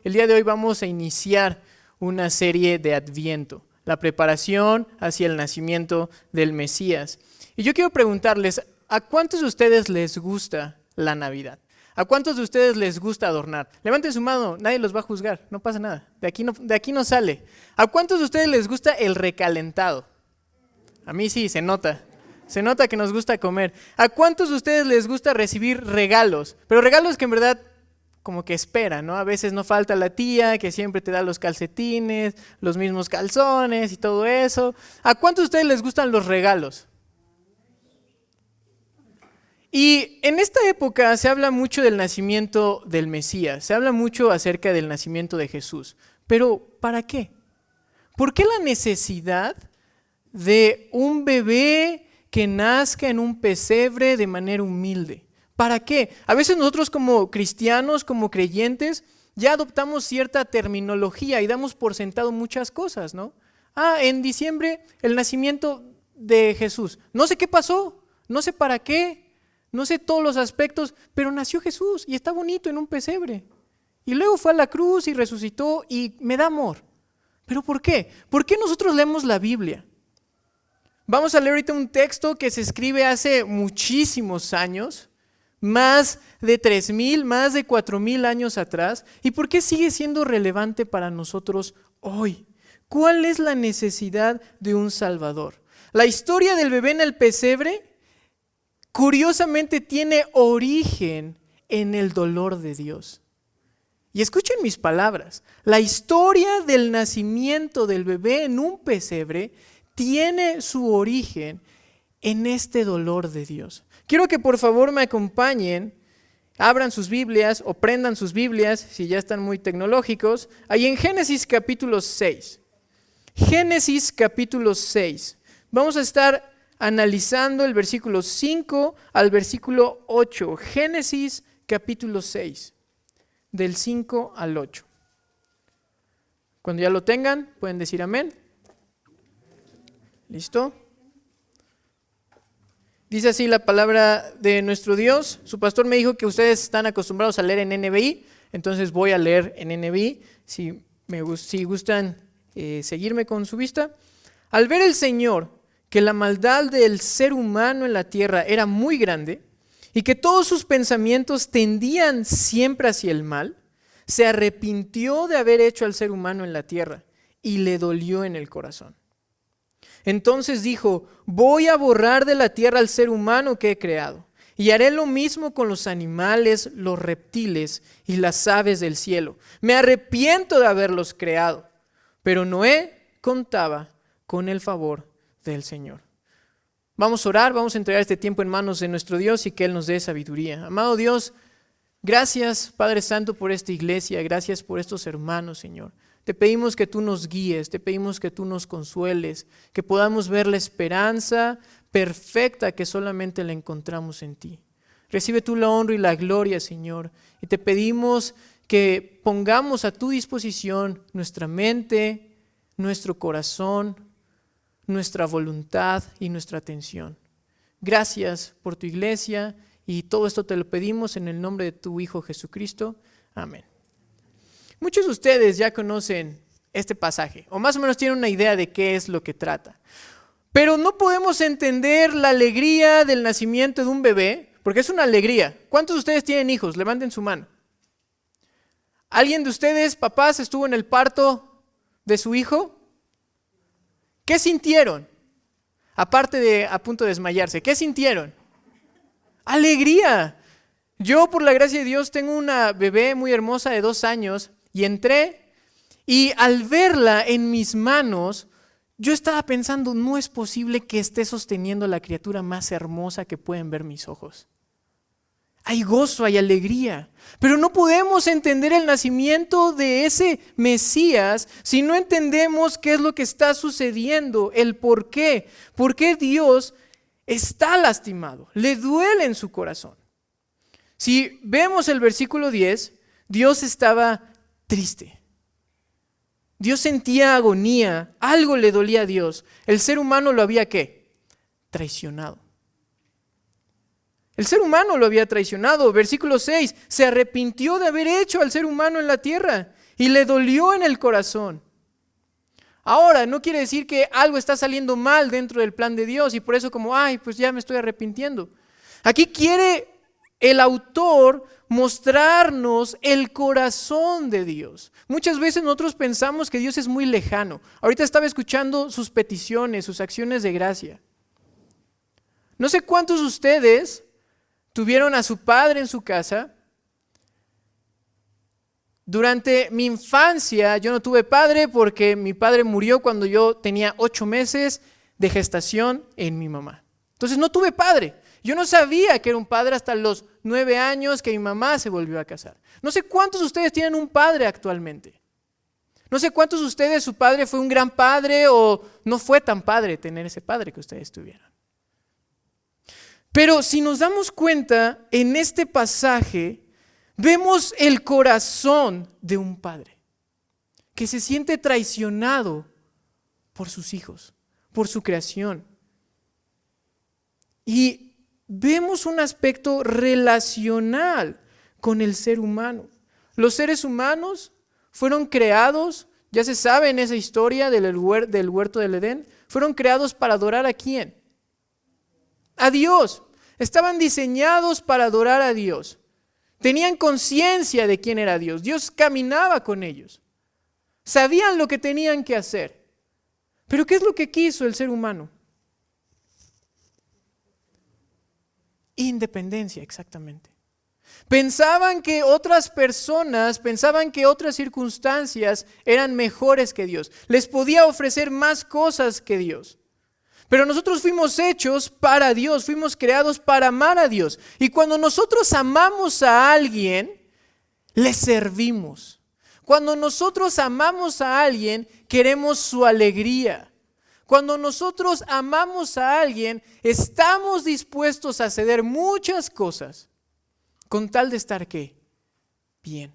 El día de hoy vamos a iniciar una serie de Adviento, la preparación hacia el nacimiento del Mesías. Y yo quiero preguntarles, ¿a cuántos de ustedes les gusta la Navidad? ¿A cuántos de ustedes les gusta adornar? Levanten su mano, nadie los va a juzgar, no pasa nada, de aquí no sale. ¿A cuántos de ustedes les gusta el recalentado? A mí sí, se nota que nos gusta comer. ¿A cuántos de ustedes les gusta recibir regalos? Pero regalos que en verdad como que esperan, ¿no? A veces no falta la tía que siempre te da los calcetines, los mismos calzones y todo eso. ¿A cuántos de ustedes les gustan los regalos? Y en esta época se habla mucho del nacimiento del Mesías, se habla mucho acerca del nacimiento de Jesús. Pero, ¿para qué? ¿Por qué la necesidad de un bebé que nazca en un pesebre de manera humilde? ¿Para qué? A veces nosotros como cristianos, como creyentes, ya adoptamos cierta terminología y damos por sentado muchas cosas, ¿no? En diciembre el nacimiento de Jesús. No sé qué pasó, no sé para qué, no sé todos los aspectos, pero nació Jesús y está bonito en un pesebre. Y luego fue a la cruz y resucitó y me da amor. ¿Pero por qué? ¿Por qué nosotros leemos la Biblia? Vamos a leer ahorita un texto que se escribe hace muchísimos años, más de 3,000, más de 4,000 años atrás. ¿Y por qué sigue siendo relevante para nosotros hoy? ¿Cuál es la necesidad de un Salvador? La historia del bebé en el pesebre, curiosamente, tiene origen en el dolor de Dios. Y escuchen mis palabras, la historia del nacimiento del bebé en un pesebre tiene su origen en este dolor de Dios. Quiero que por favor me acompañen, abran sus Biblias o prendan sus Biblias, si ya están muy tecnológicos, ahí en Génesis capítulo 6. Génesis capítulo 6. Vamos a estar analizando el versículo 5 al versículo 8. Génesis capítulo 6, del 5 al 8. Cuando ya lo tengan, pueden decir amén. ¿Listo? Dice así la palabra de nuestro Dios. Su pastor me dijo que ustedes están acostumbrados a leer en NBI, entonces voy a leer en NBI, si gustan seguirme con su vista. Al ver el Señor que la maldad del ser humano en la tierra era muy grande y que todos sus pensamientos tendían siempre hacia el mal, se arrepintió de haber hecho al ser humano en la tierra y le dolió en el corazón. Entonces dijo: voy a borrar de la tierra al ser humano que he creado, y haré lo mismo con los animales, los reptiles y las aves del cielo. Me arrepiento de haberlos creado. Pero Noé contaba con el favor del Señor. Vamos a orar, vamos a entregar este tiempo en manos de nuestro Dios y que Él nos dé sabiduría. Amado Dios, gracias Padre Santo por esta iglesia, gracias por estos hermanos, Señor. Te pedimos que tú nos guíes, te pedimos que tú nos consueles, que podamos ver la esperanza perfecta que solamente la encontramos en ti. Recibe tú la honra y la gloria, Señor, y te pedimos que pongamos a tu disposición nuestra mente, nuestro corazón, nuestra voluntad y nuestra atención. Gracias por tu iglesia y todo esto te lo pedimos en el nombre de tu Hijo Jesucristo. Amén. Muchos de ustedes ya conocen este pasaje, o más o menos tienen una idea de qué es lo que trata. Pero no podemos entender la alegría del nacimiento de un bebé, porque es una alegría. ¿Cuántos de ustedes tienen hijos? Levanten su mano. ¿Alguien de ustedes, papás, estuvo en el parto de su hijo? ¿Qué sintieron? Aparte de a punto de desmayarse, ¿qué sintieron? ¡Alegría! Yo, por la gracia de Dios, tengo una bebé muy hermosa de 2 años y entré y al verla en mis manos, yo estaba pensando, no es posible que esté sosteniendo la criatura más hermosa que pueden ver mis ojos. Hay gozo, hay alegría, pero no podemos entender el nacimiento de ese Mesías si no entendemos qué es lo que está sucediendo, el por qué. ¿Por qué Dios está lastimado? Le duele en su corazón. Si vemos el versículo 10, Dios estaba triste. Dios sentía agonía, algo le dolía a Dios. El ser humano lo había ¿qué? Traicionado. El ser humano lo había traicionado. Versículo 6, se arrepintió de haber hecho al ser humano en la tierra y le dolió en el corazón. Ahora, no quiere decir que algo está saliendo mal dentro del plan de Dios y por eso como, pues ya me estoy arrepintiendo. Aquí quiere el autor mostrarnos el corazón de Dios. Muchas veces nosotros pensamos que Dios es muy lejano. Ahorita estaba escuchando sus peticiones, sus acciones de gracia. No sé cuántos de ustedes tuvieron a su padre en su casa. Durante mi infancia yo no tuve padre porque mi padre murió cuando yo tenía 8 meses de gestación en mi mamá. Entonces no tuve padre. Yo no sabía que era un padre hasta los 9 años que mi mamá se volvió a casar. No sé cuántos de ustedes tienen un padre actualmente. No sé cuántos de ustedes su padre fue un gran padre o no fue tan padre tener ese padre que ustedes tuvieron. Pero si nos damos cuenta en este pasaje, vemos el corazón de un padre que se siente traicionado por sus hijos, por su creación. Y vemos un aspecto relacional con el ser humano. Los seres humanos fueron creados, ya se sabe en esa historia del huerto del Edén, fueron creados para adorar ¿a quién? A Dios. Estaban diseñados para adorar a Dios. Tenían conciencia de quién era Dios. Dios caminaba con ellos. Sabían lo que tenían que hacer. Pero ¿qué es lo que quiso el ser humano? Independencia, exactamente. Pensaban que otras personas, pensaban que otras circunstancias eran mejores que Dios. Les podía ofrecer más cosas que Dios. Pero nosotros fuimos hechos para Dios, fuimos creados para amar a Dios. Y cuando nosotros amamos a alguien, le servimos. Cuando nosotros amamos a alguien, queremos su alegría. Cuando nosotros amamos a alguien, estamos dispuestos a ceder muchas cosas con tal de estar ¿qué? Bien.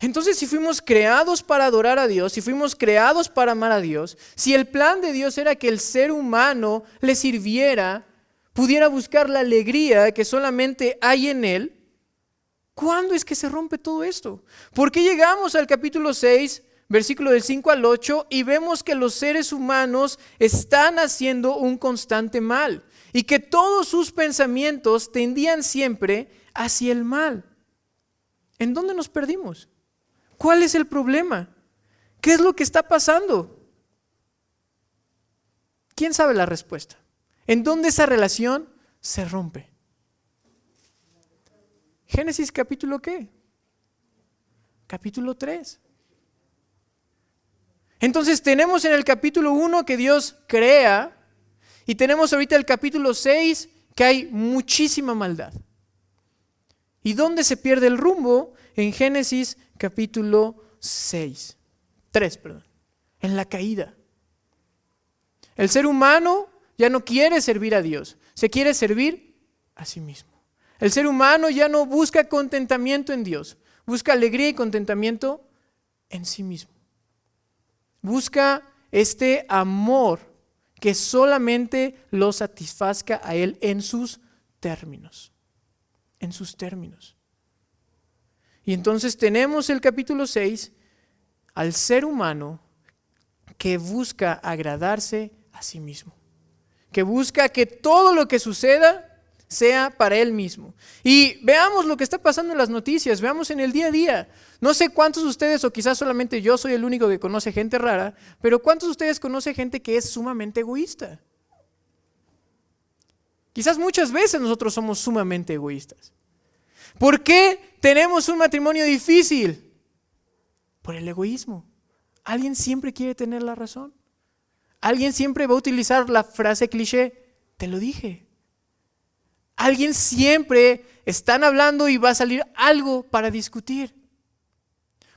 Entonces, si fuimos creados para adorar a Dios, si fuimos creados para amar a Dios, si el plan de Dios era que el ser humano le sirviera, pudiera buscar la alegría que solamente hay en Él, ¿cuándo es que se rompe todo esto? ¿Por qué llegamos al capítulo 6, versículo del 5 al 8, y vemos que los seres humanos están haciendo un constante mal y que todos sus pensamientos tendían siempre hacia el mal? ¿En dónde nos perdimos? ¿Cuál es el problema? ¿Qué es lo que está pasando? ¿Quién sabe la respuesta? ¿En dónde esa relación se rompe? Génesis capítulo ¿qué? Capítulo 3. Entonces tenemos en el capítulo 1 que Dios crea y tenemos ahorita el capítulo 6 que hay muchísima maldad. ¿Y dónde se pierde el rumbo? En Génesis capítulo 3, en la caída. El ser humano ya no quiere servir a Dios, se quiere servir a sí mismo. El ser humano ya no busca contentamiento en Dios, busca alegría y contentamiento en sí mismo. Busca este amor que solamente lo satisfazca a Él en sus términos. En sus términos. Y entonces tenemos el capítulo 6 al ser humano que busca agradarse a sí mismo, que busca que todo lo que suceda sea para él mismo. Y veamos lo que está pasando en las noticias, veamos en el día a día. No sé cuántos de ustedes, o quizás solamente yo soy el único que conoce gente rara, pero ¿cuántos de ustedes conocen gente que es sumamente egoísta? Quizás muchas veces nosotros somos sumamente egoístas. ¿Por qué tenemos un matrimonio difícil? Por el egoísmo. Alguien siempre quiere tener la razón. Alguien siempre va a utilizar la frase cliché, te lo dije. Alguien siempre están hablando y va a salir algo para discutir.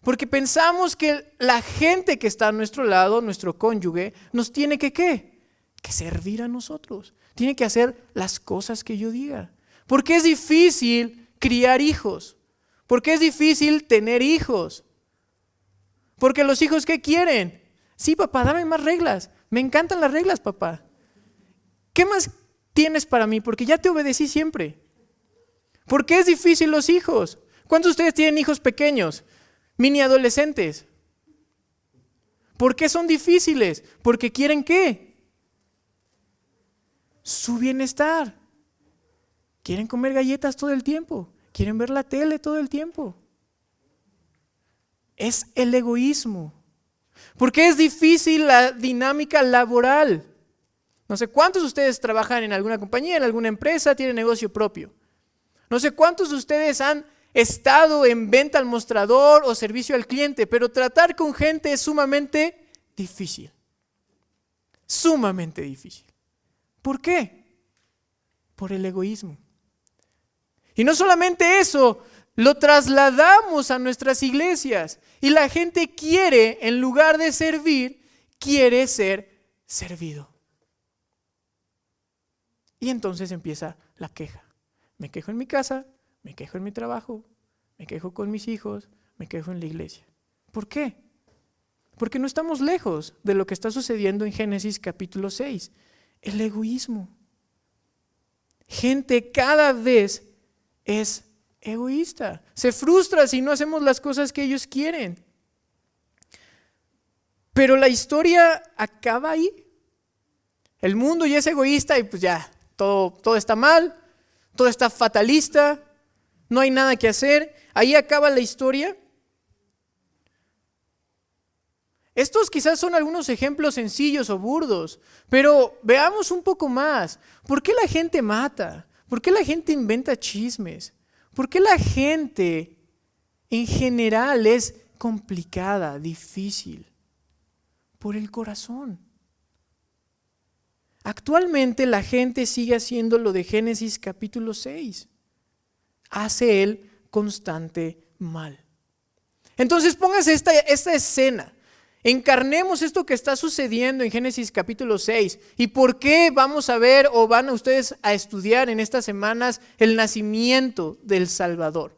Porque pensamos que la gente que está a nuestro lado, nuestro cónyuge, nos tiene que ¿qué? Que servir a nosotros. Tiene que hacer las cosas que yo diga. Porque es difícil criar hijos. Porque es difícil tener hijos. Porque los hijos ¿qué quieren? Sí, papá, dame más reglas. Me encantan las reglas, papá. ¿Qué más tienes para mí? Porque ya te obedecí siempre. ¿Por qué es difícil los hijos? ¿Cuántos de ustedes tienen hijos pequeños? Mini adolescentes. ¿Por qué son difíciles? Porque quieren ¿qué? Su bienestar. Quieren comer galletas todo el tiempo. Quieren ver la tele todo el tiempo. Es el egoísmo. ¿Por qué es difícil la dinámica laboral? No sé cuántos de ustedes trabajan en alguna compañía, en alguna empresa, tienen negocio propio. No sé cuántos de ustedes han estado en venta al mostrador o servicio al cliente, pero tratar con gente es sumamente difícil. Sumamente difícil. ¿Por qué? Por el egoísmo. Y no solamente eso, lo trasladamos a nuestras iglesias y la gente quiere, en lugar de servir, quiere ser servido. Y entonces empieza la queja. Me quejo en mi casa, me quejo en mi trabajo, me quejo con mis hijos, me quejo en la iglesia. ¿Por qué? Porque no estamos lejos de lo que está sucediendo en Génesis capítulo 6. El egoísmo. Gente cada vez es egoísta. Se frustra si no hacemos las cosas que ellos quieren. Pero la historia acaba ahí. El mundo ya es egoísta y pues ya, todo está mal, todo está fatalista, no hay nada que hacer. Ahí acaba la historia. Estos quizás son algunos ejemplos sencillos o burdos, pero veamos un poco más. ¿Por qué la gente mata? ¿Por qué la gente inventa chismes? ¿Por qué la gente en general es complicada, difícil? Por el corazón. Actualmente la gente sigue haciendo lo de Génesis capítulo 6. Hace el constante mal. Entonces póngase esta escena. Encarnemos esto que está sucediendo en Génesis capítulo 6 y por qué vamos a ver o van a ustedes a estudiar en estas semanas el nacimiento del Salvador.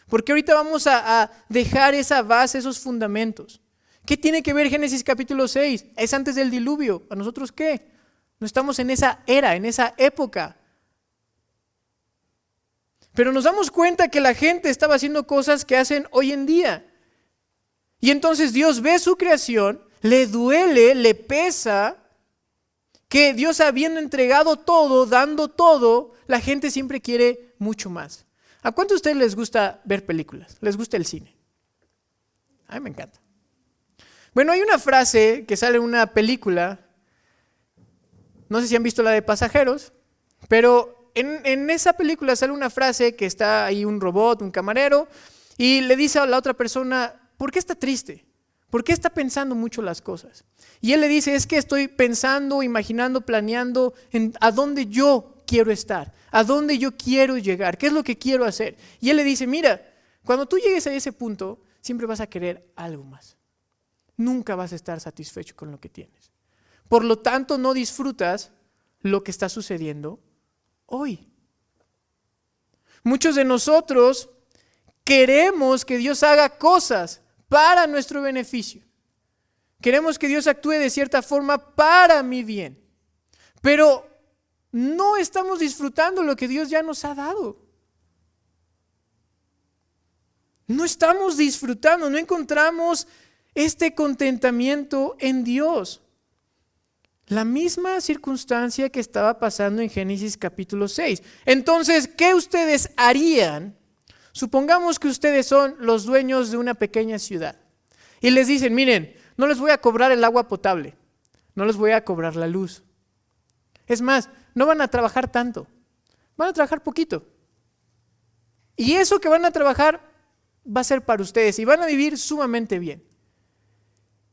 Porque ahorita vamos a dejar esa base, esos fundamentos. ¿Qué tiene que ver Génesis capítulo 6? Es antes del diluvio. ¿A nosotros qué? No estamos en esa era, en esa época. Pero nos damos cuenta que la gente estaba haciendo cosas que hacen hoy en día. Y entonces Dios ve su creación, le duele, le pesa, que Dios habiendo entregado todo, dando todo, la gente siempre quiere mucho más. ¿A cuántos de ustedes les gusta ver películas? ¿Les gusta el cine? A mí me encanta. Bueno, hay una frase que sale en una película, no sé si han visto la de Pasajeros, pero en esa película sale una frase que está ahí un robot, un camarero, y le dice a la otra persona, ¿por qué está triste? ¿Por qué está pensando mucho las cosas? Y él le dice, es que estoy pensando, imaginando, planeando en a dónde yo quiero estar, a dónde yo quiero llegar, qué es lo que quiero hacer. Y él le dice, mira, cuando tú llegues a ese punto, siempre vas a querer algo más. Nunca vas a estar satisfecho con lo que tienes. Por lo tanto, no disfrutas lo que está sucediendo hoy. Muchos de nosotros queremos que Dios haga cosas para nuestro beneficio. Queremos que Dios actúe de cierta forma para mi bien. Pero no estamos disfrutando lo que Dios ya nos ha dado. No estamos disfrutando, no encontramos este contentamiento en Dios. La misma circunstancia que estaba pasando en Génesis capítulo 6. Entonces, ¿qué ustedes harían? Supongamos que ustedes son los dueños de una pequeña ciudad y les dicen, miren, no les voy a cobrar el agua potable, no les voy a cobrar la luz. Es más, no van a trabajar tanto, van a trabajar poquito. Y eso que van a trabajar va a ser para ustedes y van a vivir sumamente bien.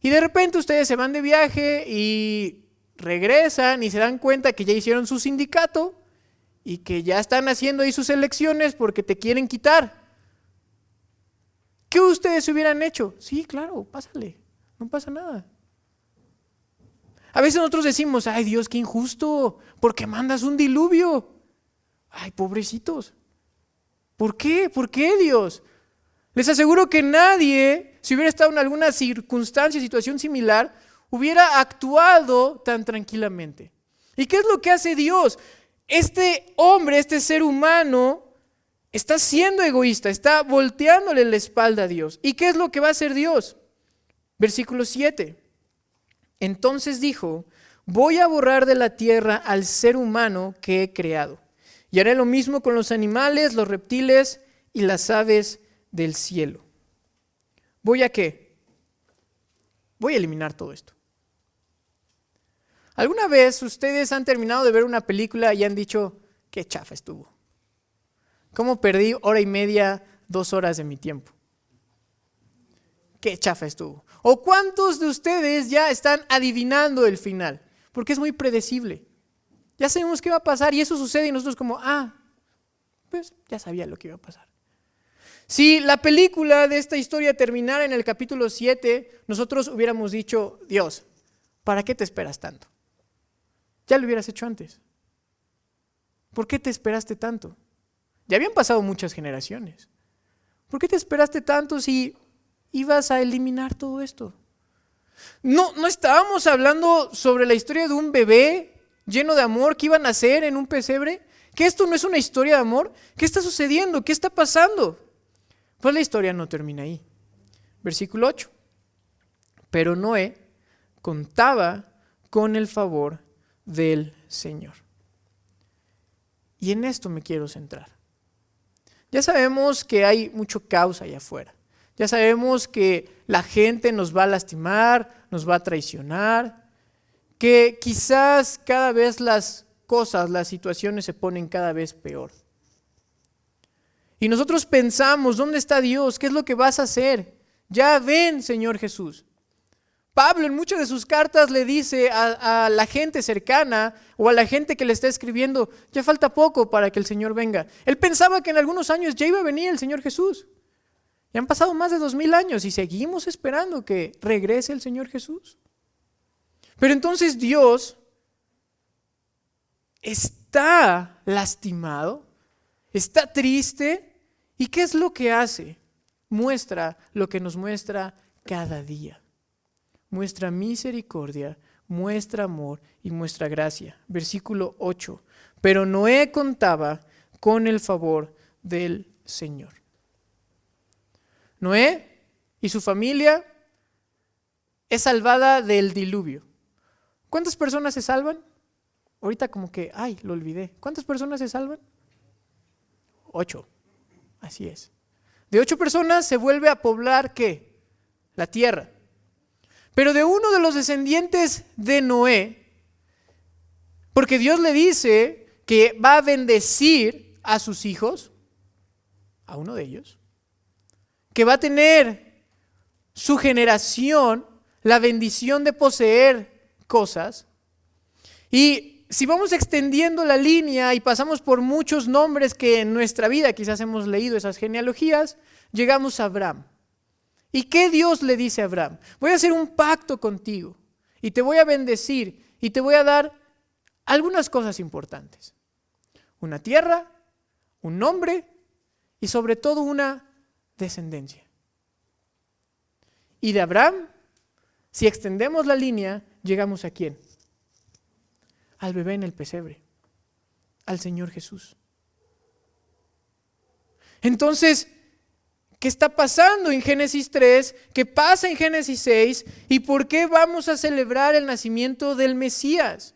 Y de repente ustedes se van de viaje y regresan y se dan cuenta que ya hicieron su sindicato y que ya están haciendo ahí sus elecciones porque te quieren quitar. ¿Qué ustedes hubieran hecho? Sí, claro, pásale, no pasa nada. A veces nosotros decimos, ay Dios, qué injusto, ¿por qué mandas un diluvio? Ay, pobrecitos. ¿Por qué? ¿Por qué, Dios? Les aseguro que nadie, si hubiera estado en alguna circunstancia, situación similar, hubiera actuado tan tranquilamente. ¿Y qué es lo que hace Dios? Este hombre, este ser humano, está siendo egoísta, está volteándole la espalda a Dios. ¿Y qué es lo que va a hacer Dios? Versículo 7. Entonces dijo, voy a borrar de la tierra al ser humano que he creado. Y haré lo mismo con los animales, los reptiles y las aves del cielo. ¿Voy a qué? Voy a eliminar todo esto. ¿Alguna vez ustedes han terminado de ver una película y han dicho, qué chafa estuvo? ¿Cómo perdí 1:30, 2 horas de mi tiempo? Qué chafa estuvo. ¿O cuántos de ustedes ya están adivinando el final? Porque es muy predecible. Ya sabemos qué va a pasar y eso sucede y nosotros como, pues ya sabía lo que iba a pasar. Si la película de esta historia terminara en el capítulo 7, nosotros hubiéramos dicho, Dios, ¿para qué te esperas tanto? Ya lo hubieras hecho antes. ¿Por qué te esperaste tanto? Ya habían pasado muchas generaciones. ¿Por qué te esperaste tanto si ibas a eliminar todo esto? No estábamos hablando sobre la historia de un bebé lleno de amor que iba a nacer en un pesebre. ¿Que esto no es una historia de amor? ¿Qué está sucediendo? ¿Qué está pasando? Pues la historia no termina ahí. Versículo 8. Pero Noé contaba con el favor del Señor. Y en esto me quiero centrar. Ya sabemos que hay mucho caos allá afuera. Ya sabemos que la gente nos va a lastimar, nos va a traicionar, que quizás cada vez las cosas, las situaciones se ponen cada vez peor. Y nosotros pensamos, ¿dónde está Dios? ¿Qué es lo que vas a hacer? Ya ven, Señor Jesús. Pablo en muchas de sus cartas le dice a la gente cercana o a la gente que le está escribiendo, ya falta poco para que el Señor venga. Él pensaba que en algunos años ya iba a venir el Señor Jesús. Ya han pasado más de 2000 años y seguimos esperando que regrese el Señor Jesús. Pero entonces Dios está lastimado, está triste. ¿Y qué es lo que hace? Muestra lo que nos muestra cada día. Muestra misericordia, muestra amor y muestra gracia. Versículo 8. Pero Noé contaba con el favor del Señor. Noé y su familia es salvada del diluvio. ¿Cuántas personas se salvan? Ahorita como que, lo olvidé. ¿Cuántas personas se salvan? 8. Así es. De 8 personas se vuelve a poblar, ¿qué? La tierra. Pero de uno de los descendientes de Noé, porque Dios le dice que va a bendecir a sus hijos, a uno de ellos, que va a tener su generación la bendición de poseer cosas. Y si vamos extendiendo la línea y pasamos por muchos nombres que en nuestra vida quizás hemos leído esas genealogías, llegamos a Abraham. ¿Y qué Dios le dice a Abraham? Voy a hacer un pacto contigo y te voy a bendecir y te voy a dar algunas cosas importantes. Una tierra, un nombre y sobre todo una descendencia. Y de Abraham, si extendemos la línea, llegamos a ¿quién? Al bebé en el pesebre, al Señor Jesús. Entonces, ¿qué está pasando en Génesis 3? ¿Qué pasa en Génesis 6? ¿Y por qué vamos a celebrar el nacimiento del Mesías?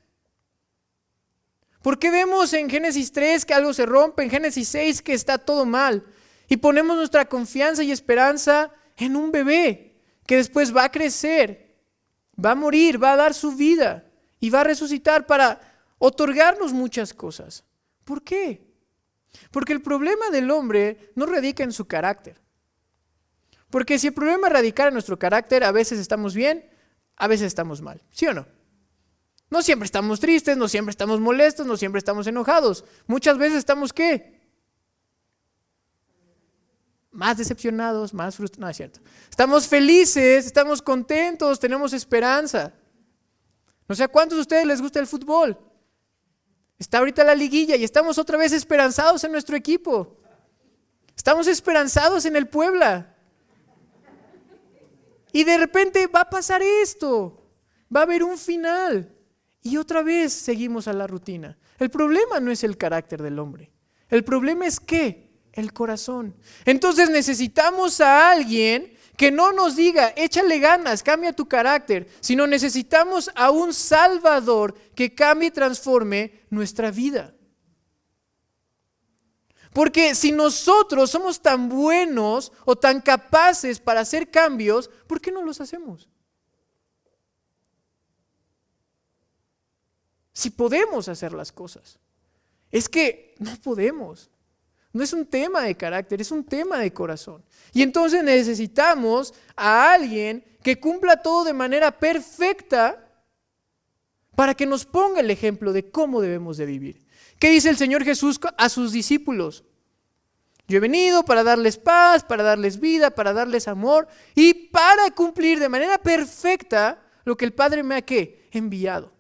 ¿Por qué vemos en Génesis 3 que algo se rompe, en Génesis 6 que está todo mal? Y ponemos nuestra confianza y esperanza en un bebé que después va a crecer, va a morir, va a dar su vida y va a resucitar para otorgarnos muchas cosas. ¿Por qué? Porque el problema del hombre no radica en su carácter. Porque si el problema radicara en nuestro carácter, a veces estamos bien, a veces estamos mal. ¿Sí o no? No siempre estamos tristes, no siempre estamos molestos, no siempre estamos enojados. Muchas veces estamos ¿qué? Más decepcionados, más frustrados. No, es cierto. Estamos felices, estamos contentos, tenemos esperanza. No sé a cuántos de ustedes les gusta el fútbol. Está ahorita la liguilla y estamos otra vez esperanzados en nuestro equipo. Estamos esperanzados en el Puebla. Y de repente va a pasar esto. Va a haber un final. Y otra vez seguimos a la rutina. El problema no es el carácter del hombre. El problema es ¿qué? el corazón. Entonces necesitamos a alguien que no nos diga, échale ganas, cambia tu carácter, sino necesitamos a un Salvador que cambie y transforme nuestra vida. Porque si nosotros somos tan buenos o tan capaces para hacer cambios, ¿por qué no los hacemos? Si podemos hacer las cosas. Es que no podemos. No es un tema de carácter, es un tema de corazón. Y entonces necesitamos a alguien que cumpla todo de manera perfecta para que nos ponga el ejemplo de cómo debemos de vivir. ¿Qué dice el Señor Jesús a sus discípulos? Yo he venido para darles paz, para darles vida, para darles amor y para cumplir de manera perfecta lo que el Padre me ha enviado.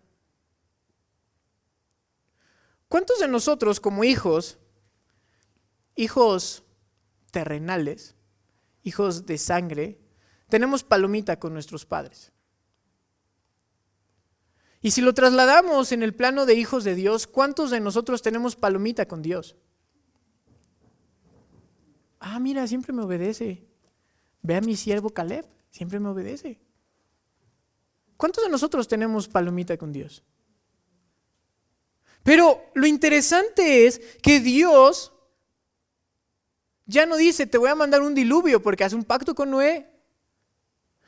¿Cuántos de nosotros como hijos terrenales, hijos de sangre, tenemos palomita con nuestros padres? Y si lo trasladamos en el plano de hijos de Dios, ¿cuántos de nosotros tenemos palomita con Dios? Ah, mira, siempre me obedece. Ve a mi siervo Caleb, siempre me obedece. ¿Cuántos de nosotros tenemos palomita con Dios? Pero lo interesante es que Dios ya no dice, te voy a mandar un diluvio porque hace un pacto con Noé,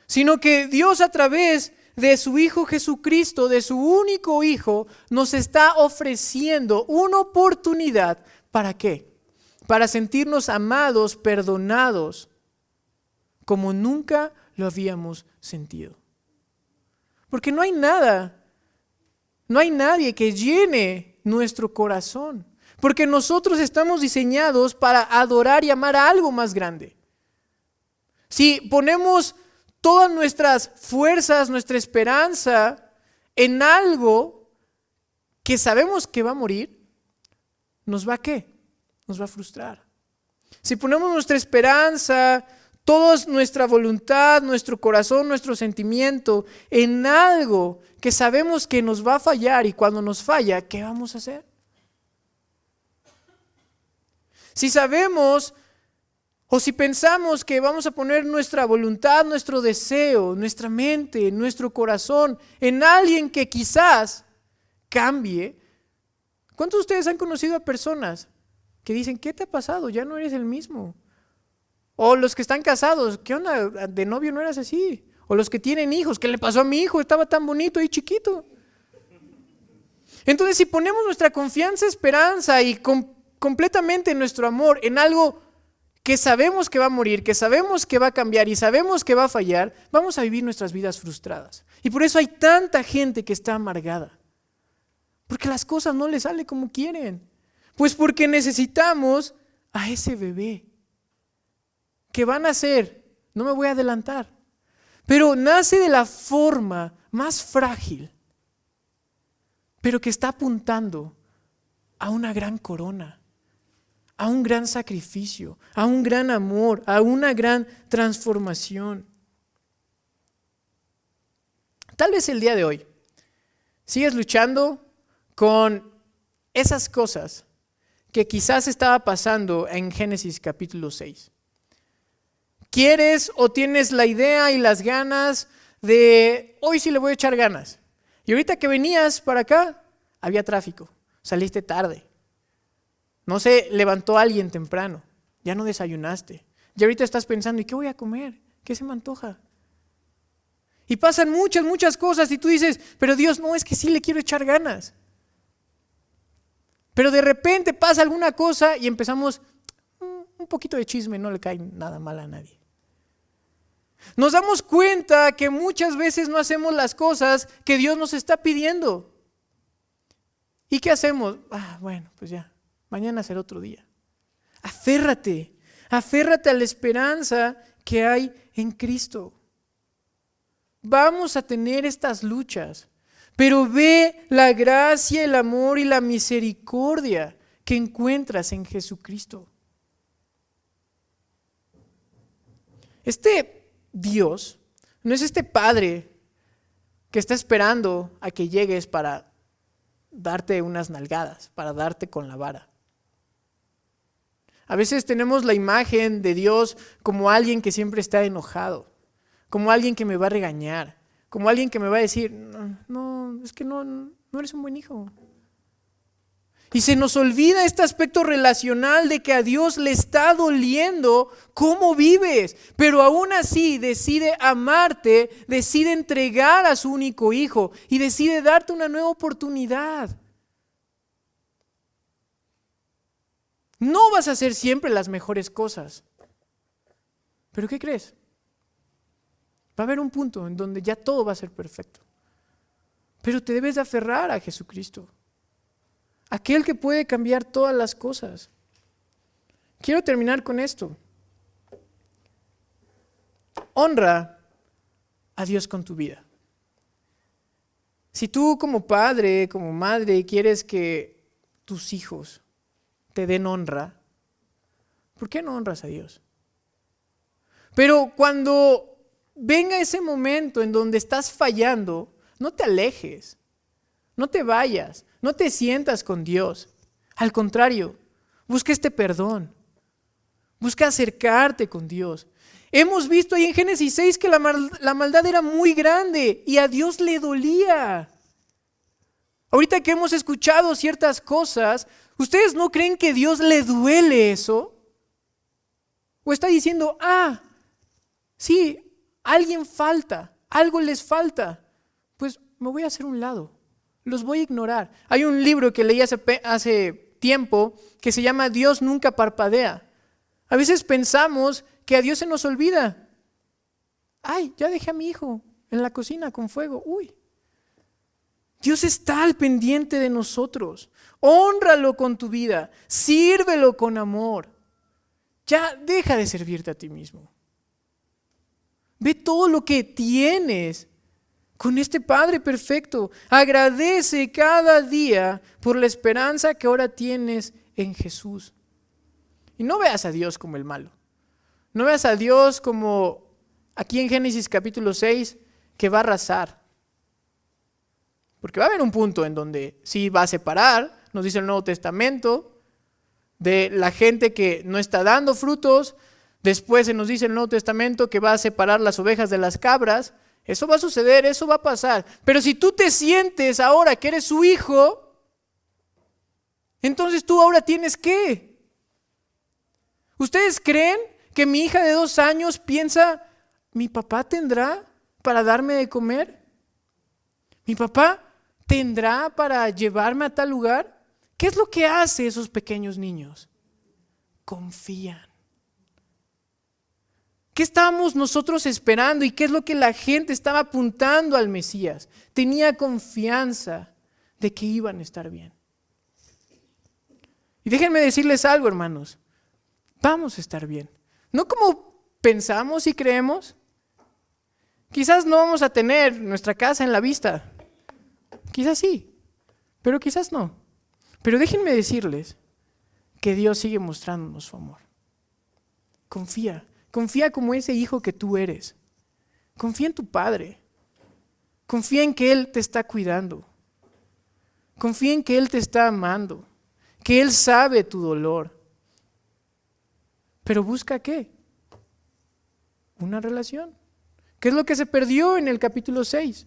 sino que Dios a través de su Hijo Jesucristo, de su único Hijo, nos está ofreciendo una oportunidad. ¿Para qué? Para sentirnos amados, perdonados, como nunca lo habíamos sentido. Porque no hay nadie que llene nuestro corazón. Porque nosotros estamos diseñados para adorar y amar a algo más grande. Si ponemos todas nuestras fuerzas, nuestra esperanza en algo que sabemos que va a morir, ¿nos va a qué? Nos va a frustrar. Si ponemos nuestra esperanza, toda nuestra voluntad, nuestro corazón, nuestro sentimiento en algo que sabemos que nos va a fallar y cuando nos falla, ¿qué vamos a hacer? Si sabemos o si pensamos que vamos a poner nuestra voluntad, nuestro deseo, nuestra mente, nuestro corazón en alguien que quizás cambie, ¿cuántos de ustedes han conocido a personas que dicen, ¿qué te ha pasado? Ya no eres el mismo. O los que están casados, ¿qué onda? De novio no eras así. O los que tienen hijos, ¿qué le pasó a mi hijo? Estaba tan bonito y chiquito. Entonces, si ponemos nuestra confianza, esperanza y completamente nuestro amor en algo que sabemos que va a morir, que sabemos que va a cambiar y sabemos que va a fallar, vamos a vivir nuestras vidas frustradas. Y por eso hay tanta gente que está amargada. Porque las cosas no les salen como quieren. Pues porque necesitamos a ese bebé que va a nacer, no me voy a adelantar, pero nace de la forma más frágil, pero que está apuntando a una gran corona, a un gran sacrificio, a un gran amor, a una gran transformación. Tal vez el día de hoy sigues luchando con esas cosas que quizás estaba pasando en Génesis capítulo 6. ¿Quieres o tienes la idea y las ganas de hoy sí le voy a echar ganas? Y ahorita que venías para acá, había tráfico, saliste tarde. No se levantó alguien temprano, ya no desayunaste. Y ahorita estás pensando, ¿y qué voy a comer? ¿Qué se me antoja? Y pasan muchas cosas y tú dices, pero Dios, no, es que sí le quiero echar ganas. Pero de repente pasa alguna cosa y empezamos, un poquito de chisme no le cae nada mal a nadie. Nos damos cuenta que muchas veces no hacemos las cosas que Dios nos está pidiendo. ¿Y qué hacemos? Bueno, pues ya, mañana será otro día. Aférrate a la esperanza que hay en Cristo. Vamos a tener estas luchas, pero ve la gracia, el amor y la misericordia que encuentras en Jesucristo. Este Dios no es este Padre que está esperando a que llegues para darte unas nalgadas, para darte con la vara. A veces tenemos la imagen de Dios como alguien que siempre está enojado, como alguien que me va a regañar, como alguien que me va a decir, no, es que no eres un buen hijo. Y se nos olvida este aspecto relacional de que a Dios le está doliendo cómo vives, pero aún así decide amarte, decide entregar a su único hijo y decide darte una nueva oportunidad. No vas a hacer siempre las mejores cosas, pero ¿qué crees? Va a haber un punto en donde ya todo va a ser perfecto, pero te debes de aferrar a Jesucristo, aquel que puede cambiar todas las cosas. Quiero terminar con esto. Honra a Dios con tu vida. Si tú como padre, como madre, quieres que tus hijos te den honra, ¿por qué no honras a Dios? Pero cuando venga ese momento en donde estás fallando, no te alejes, no te vayas, no te sientas con Dios. Al contrario, busca este perdón, busca acercarte con Dios. Hemos visto ahí en Génesis 6 que la maldad era muy grande y a Dios le dolía. Ahorita que hemos escuchado ciertas cosas, ¿ustedes no creen que a Dios le duele eso? ¿O está diciendo, sí, alguien falta, algo les falta? Pues me voy a hacer un lado, los voy a ignorar. Hay un libro que leí hace tiempo que se llama Dios nunca parpadea. A veces pensamos que a Dios se nos olvida. Ya dejé a mi hijo en la cocina con fuego. Dios está al pendiente de nosotros. Hónralo con tu vida, sírvelo con amor. Ya deja de servirte a ti mismo. Ve todo lo que tienes con este Padre perfecto. Agradece cada día por la esperanza que ahora tienes en Jesús. Y no veas a Dios como el malo. No veas a Dios como aquí en Génesis capítulo 6 que va a arrasar. Porque va a haber un punto en donde sí va a separar, nos dice el Nuevo Testamento, de la gente que no está dando frutos. Después se nos dice el Nuevo Testamento que va a separar las ovejas de las cabras. Eso va a suceder, eso va a pasar. Pero si tú te sientes ahora que eres su hijo, entonces tú ahora tienes ¿qué? ¿Ustedes creen que mi hija de 2 años piensa, mi papá tendrá para darme de comer? ¿Mi papá tendrá para llevarme a tal lugar? ¿Qué es lo que hace esos pequeños niños? Confían. ¿Qué estábamos nosotros esperando y qué es lo que la gente estaba apuntando al Mesías? Tenía confianza de que iban a estar bien. Y déjenme decirles algo, hermanos. Vamos a estar bien. No como pensamos y creemos. Quizás no vamos a tener nuestra casa en la vista. Quizás sí, pero quizás no. Pero déjenme decirles que Dios sigue mostrándonos su amor. Confía como ese hijo que tú eres. Confía en tu Padre. Confía en que Él te está cuidando. Confía en que Él te está amando. Que Él sabe tu dolor. Pero busca ¿qué? Una relación. ¿Qué es lo que se perdió en el capítulo 6?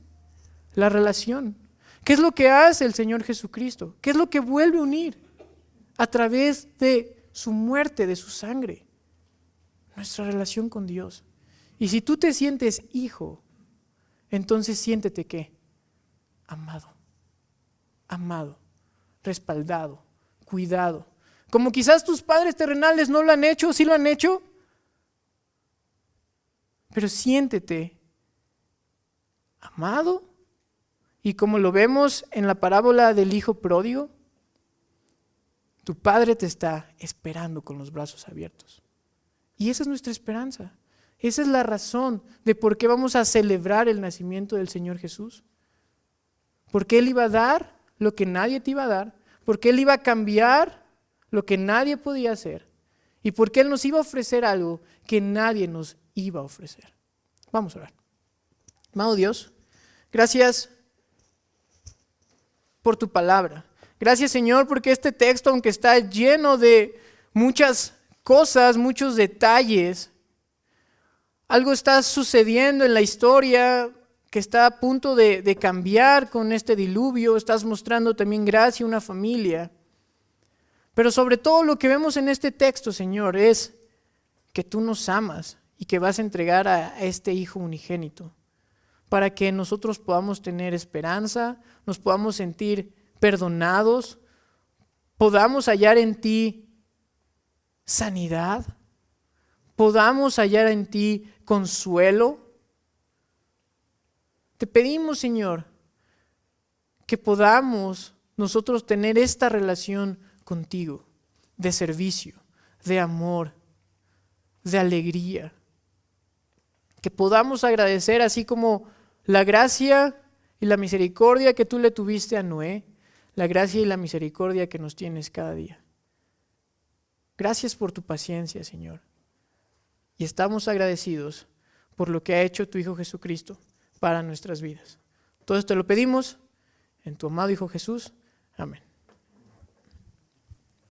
La relación. ¿Qué es lo que hace el Señor Jesucristo? ¿Qué es lo que vuelve a unir? A través de su muerte, de su sangre. Nuestra relación con Dios. Y si tú te sientes hijo, entonces siéntete ¿qué? Amado, respaldado, cuidado. Como quizás tus padres terrenales no lo han hecho, sí lo han hecho, pero siéntete amado. Y como lo vemos en la parábola del hijo pródigo, tu padre te está esperando con los brazos abiertos. Y esa es nuestra esperanza. Esa es la razón de por qué vamos a celebrar el nacimiento del Señor Jesús. Porque Él iba a dar lo que nadie te iba a dar. Porque Él iba a cambiar lo que nadie podía hacer. Y porque Él nos iba a ofrecer algo que nadie nos iba a ofrecer. Vamos a orar. Amado Dios, gracias por tu palabra. Gracias, Señor, porque este texto, aunque está lleno de muchas cosas, muchos detalles. Algo está sucediendo en la historia que está a punto de cambiar con este diluvio. Estás mostrando también gracia a una familia. Pero sobre todo lo que vemos en este texto, Señor, es que tú nos amas y que vas a entregar a este Hijo unigénito para que nosotros podamos tener esperanza, nos podamos sentir perdonados, podamos hallar en ti sanidad, podamos hallar en ti consuelo. Te pedimos, Señor, que podamos nosotros tener esta relación contigo, de servicio, de amor, de alegría. Que podamos agradecer así como la gracia y la misericordia que tú le tuviste a Noé, la gracia y la misericordia que nos tienes cada día. Gracias por tu paciencia, Señor. Y estamos agradecidos por lo que ha hecho tu Hijo Jesucristo para nuestras vidas. Todo esto lo pedimos en tu amado Hijo Jesús. Amén.